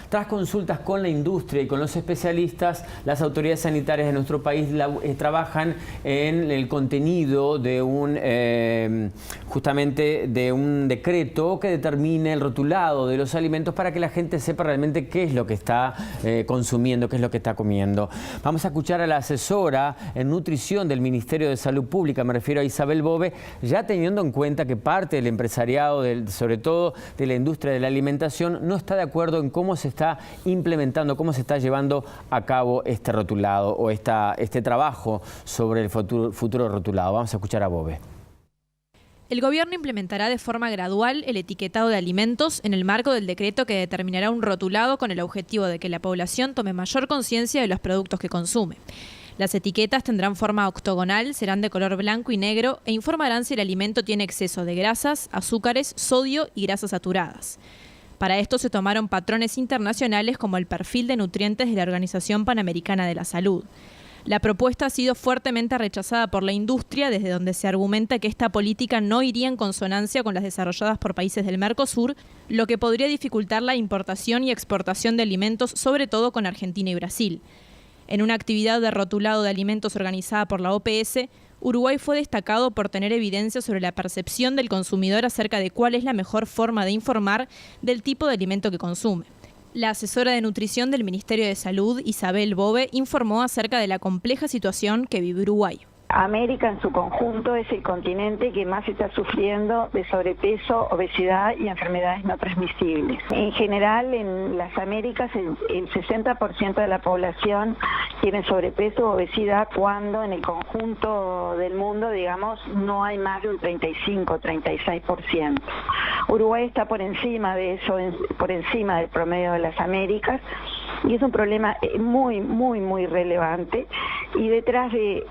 Tras consultas con la industria y con los especialistas, las autoridades sanitarias de nuestro país trabajan en el contenido de justamente de un decreto que determine el rotulado de los alimentos para que la gente sepa realmente qué es lo que está consumiendo, qué es lo que está comiendo. Vamos a escuchar a la asesora en nutrición del Ministerio de Salud Pública, me refiero a Isabel Bove, ya teniendo en cuenta que parte del empresariado, sobre todo de la industria de la alimentación, no está de acuerdo en cómo se está implementando, cómo se está llevando a cabo este rotulado o este trabajo sobre el futuro rotulado. Vamos a escuchar a Bove. El gobierno implementará de forma gradual el etiquetado de alimentos en el marco del decreto que determinará un rotulado con el objetivo de que la población tome mayor conciencia de los productos que consume. Las etiquetas tendrán forma octogonal, serán de color blanco y negro e informarán si el alimento tiene exceso de grasas, azúcares, sodio y grasas saturadas. Para esto se tomaron patrones internacionales como el perfil de nutrientes de la Organización Panamericana de la Salud. La propuesta ha sido fuertemente rechazada por la industria, desde donde se argumenta que esta política no iría en consonancia con las desarrolladas por países del Mercosur, lo que podría dificultar la importación y exportación de alimentos, sobre todo con Argentina y Brasil. En una actividad de rotulado de alimentos organizada por la OPS, Uruguay fue destacado por tener evidencia sobre la percepción del consumidor acerca de cuál es la mejor forma de informar del tipo de alimento que consume. La asesora de nutrición del Ministerio de Salud, Isabel Bove, informó acerca de la compleja situación que vive Uruguay. América en su conjunto es el continente que más está sufriendo de sobrepeso, obesidad y enfermedades no transmisibles. En general, en las Américas, el 60% de la población tiene sobrepeso o obesidad, cuando en el conjunto del mundo, digamos, no hay más de un 35-36%. Uruguay está por encima de eso, por encima del promedio de las Américas, y es un problema muy relevante. Y detrás de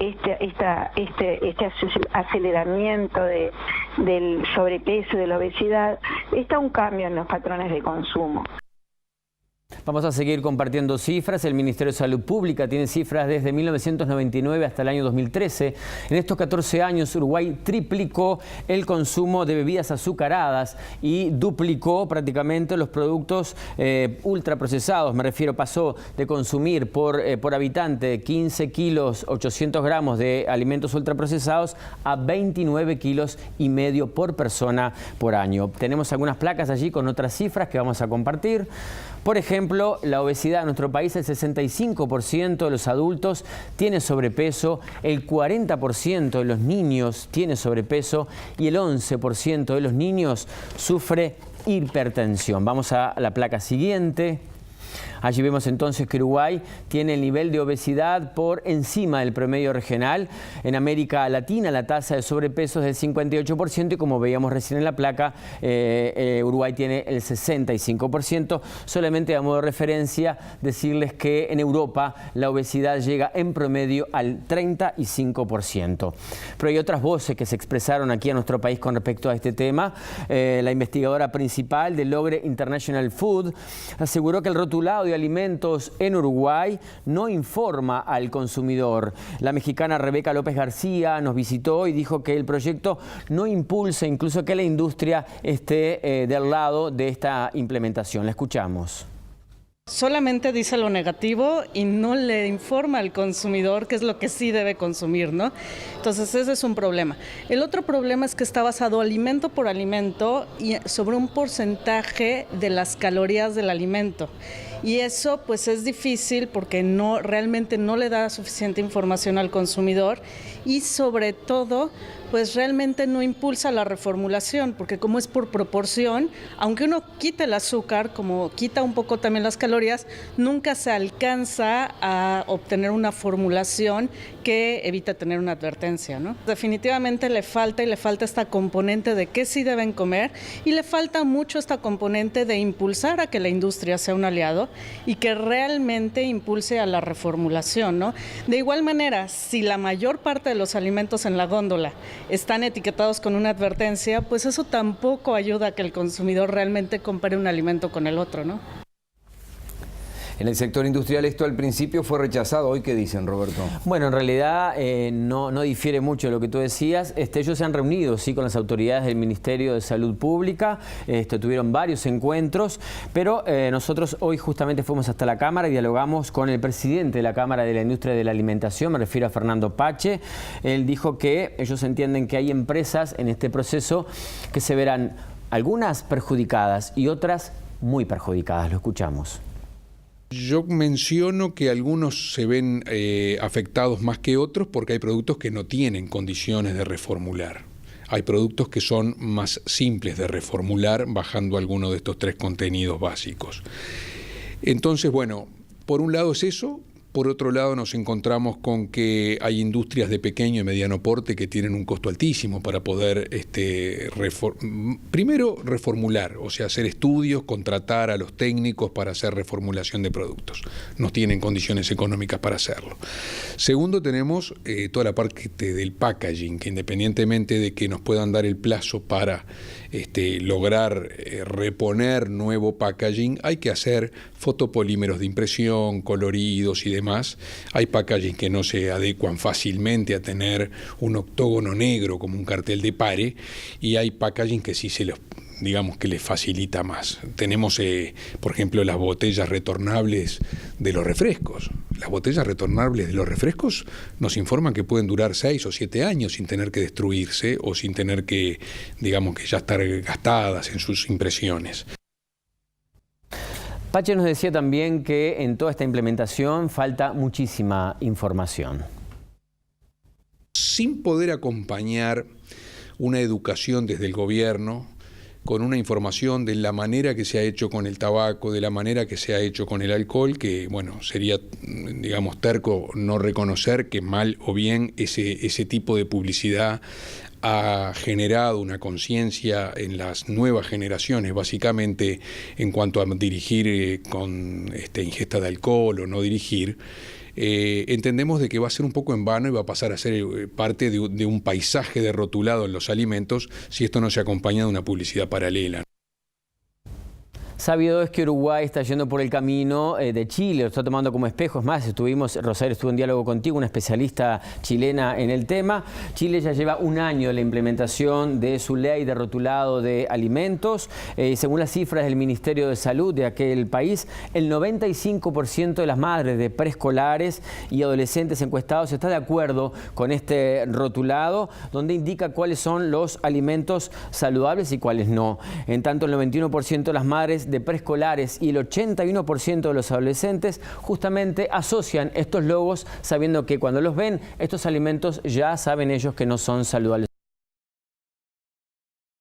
este aceleramiento del sobrepeso y de la obesidad está un cambio en los patrones de consumo. Vamos a seguir compartiendo cifras. El Ministerio de Salud Pública tiene cifras desde 1999 hasta el año 2013. En estos 14 años, Uruguay triplicó el consumo de bebidas azucaradas y duplicó prácticamente los productos ultraprocesados. Me refiero, pasó de consumir por habitante 15 kilos 800 gramos de alimentos ultraprocesados a 29 kilos y medio por persona por año. Tenemos algunas placas allí con otras cifras que vamos a compartir. Por ejemplo, la obesidad en nuestro país, el 65% de los adultos tiene sobrepeso, el 40% de los niños tiene sobrepeso y el 11% de los niños sufre hipertensión. Vamos a la placa siguiente. Allí vemos entonces que Uruguay tiene el nivel de obesidad por encima del promedio regional. En América Latina la tasa de sobrepeso es del 58% y, como veíamos recién en la placa, Uruguay tiene el 65%. Solamente a modo de referencia decirles que en Europa la obesidad llega en promedio al 35%. Pero hay otras voces que se expresaron aquí en nuestro país con respecto a este tema. La investigadora principal de Logre International Food aseguró que el rotulado de alimentos en Uruguay no informa al consumidor. La mexicana Rebeca López García nos visitó y dijo que el proyecto no impulsa incluso que la industria esté del lado de esta implementación. La escuchamos. Solamente dice lo negativo y no le informa al consumidor qué es lo que sí debe consumir, ¿no? Entonces ese es un problema. El otro problema es que está basado alimento por alimento y sobre un porcentaje de las calorías del alimento. Y eso pues es difícil porque realmente no le da suficiente información al consumidor y sobre todo pues realmente no impulsa la reformulación, porque como es por proporción, aunque uno quita el azúcar, como quita un poco también las calorías, nunca se alcanza a obtener una formulación que evita tener una advertencia, ¿no? Definitivamente le falta esta componente de qué sí deben comer y le falta mucho esta componente de impulsar a que la industria sea un aliado y que realmente impulse a la reformulación, ¿no? De igual manera, si la mayor parte de los alimentos en la góndola están etiquetados con una advertencia, pues eso tampoco ayuda a que el consumidor realmente compare un alimento con el otro, ¿no? En el sector industrial esto al principio fue rechazado. ¿Hoy qué dicen, Roberto? Bueno, en realidad no difiere mucho de lo que tú decías. Ellos se han reunido sí, con las autoridades del Ministerio de Salud Pública, tuvieron varios encuentros, pero nosotros hoy justamente fuimos hasta la Cámara y dialogamos con el presidente de la Cámara de la Industria de la Alimentación, me refiero a Fernando Pache. Él dijo que ellos entienden que hay empresas en este proceso que se verán algunas perjudicadas y otras muy perjudicadas. Lo escuchamos. Yo menciono que algunos se ven afectados más que otros porque hay productos que no tienen condiciones de reformular. Hay productos que son más simples de reformular bajando alguno de estos 3 contenidos básicos. Entonces, bueno, por un lado es eso. Por otro lado, nos encontramos con que hay industrias de pequeño y mediano porte que tienen un costo altísimo para poder primero reformular, o sea, hacer estudios, contratar a los técnicos para hacer reformulación de productos. No tienen condiciones económicas para hacerlo. Segundo, tenemos toda la parte del packaging, que independientemente de que nos puedan dar el plazo para lograr reponer nuevo packaging, hay que hacer fotopolímeros de impresión, coloridos y demás. Hay packaging que no se adecuan fácilmente a tener un octógono negro como un cartel de pare, y hay packaging que sí digamos que les facilita más. Tenemos, por ejemplo, las botellas retornables de los refrescos. Las botellas retornables de los refrescos nos informan que pueden durar 6 o 7 años sin tener que destruirse o sin tener que, digamos, que ya estar gastadas en sus impresiones. Pache nos decía también que en toda esta implementación falta muchísima información. Sin poder acompañar una educación desde el gobierno, con una información de la manera que se ha hecho con el tabaco, de la manera que se ha hecho con el alcohol, que bueno, sería, digamos, terco no reconocer que mal o bien ese tipo de publicidad ha generado una conciencia en las nuevas generaciones, básicamente en cuanto a dirigir con ingesta de alcohol o no dirigir. Entendemos de que va a ser un poco en vano y va a pasar a ser parte de un paisaje de rotulado en los alimentos si esto no se acompaña de una publicidad paralela. Sabido es que Uruguay está yendo por el camino de Chile, lo está tomando como espejo. Es más, Rosario estuvo en diálogo contigo, una especialista chilena en el tema. Chile ya lleva 1 año de la implementación de su ley de rotulado de alimentos. Según las cifras del Ministerio de Salud de aquel país, el 95% de las madres de preescolares y adolescentes encuestados está de acuerdo con este rotulado, donde indica cuáles son los alimentos saludables y cuáles no. En tanto, el 91% de las madres de preescolares y el 81% de los adolescentes justamente asocian estos logos sabiendo que cuando los ven, estos alimentos ya saben ellos que no son saludables.